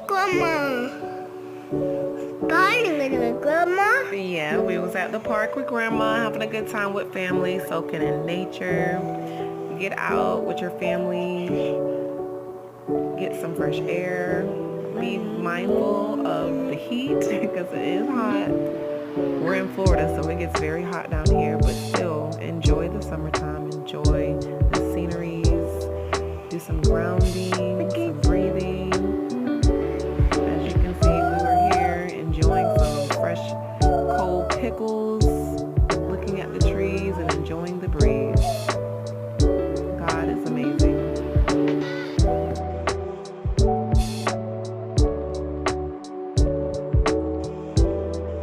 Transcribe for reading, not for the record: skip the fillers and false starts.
Grandma. Gardening with Grandma. Yeah, we was at the park with Grandma, having a good time with family, soaking in nature. Get out with your family, get some fresh air, be mindful of the heat because it is hot. We're in Florida, so it gets very hot down here, but still enjoy the summertime, enjoy the sceneries, do some grounding, some